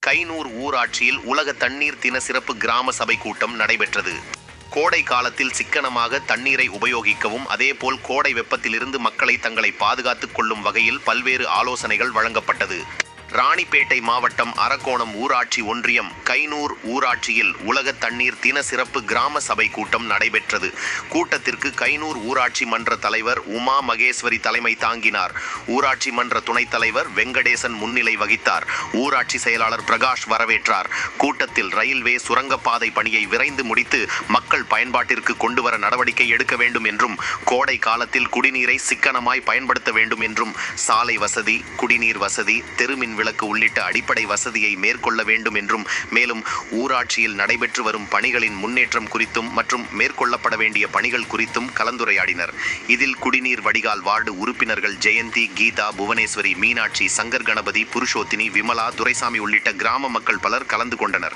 கைனூர் ஊராட்சியில் உலக தண்ணீர் தின சிறப்பு கிராம சபை கூட்டம் நடைபெற்றது. கோடை காலத்தில் சிக்கனமாக தண்ணீரை உபயோகிக்கவும், அதேபோல் கோடை வெப்பத்திலிருந்து மக்களை தங்களை பாதுகாத்துக் கொள்ளும் வகையில் பல்வேறு ஆலோசனைகள் வழங்கப்பட்டது. ராணிப்பேட்டை மாவட்டம் அரக்கோணம் ஊராட்சி ஒன்றியம் கைனூர் ஊராட்சியில் உலக தண்ணீர் தின சிறப்பு கிராம சபை கூட்டம் நடைபெற்றது. கூட்டத்திற்கு கைனூர் ஊராட்சி மன்ற தலைவர் உமா மகேஸ்வரி தலைமை தாங்கினார். ஊராட்சி மன்ற துணைத் தலைவர் வெங்கடேசன் முன்னிலை வகித்தார். ஊராட்சி செயலாளர் பிரகாஷ் வரவேற்றார். கூட்டத்தில் ரயில்வே சுரங்கப்பாதை பணியை விரைந்து முடித்து மக்கள் பயன்பாட்டிற்கு கொண்டுவர நடவடிக்கை எடுக்க வேண்டும் என்றும், கோடை காலத்தில் குடிநீரை சிக்கனமாய் பயன்படுத்த வேண்டும் என்றும், சாலை வசதி, குடிநீர் வசதி, தெருமின் விளக்கு உள்ளிட்ட அடிப்படை வசதியை மேற்கொள்ள வேண்டும் என்றும், மேலும் ஊராட்சியில் நடைபெற்று வரும் பணிகளின் முன்னேற்றம் குறித்தும் மற்றும் மேற்கொள்ளப்பட வேண்டிய பணிகள் குறித்தும் கலந்துரையாடினர். இதில் குடிநீர் வடிகால் வார்டு உறுப்பினர்கள் ஜெயந்தி, கீதா, புவனேஸ்வரி, மீனாட்சி, சங்கர் கணபதி, புருஷோத்தினி, விமலா, துரைசாமி உள்ளிட்ட கிராம மக்கள் பலர் கலந்து கொண்டனர்.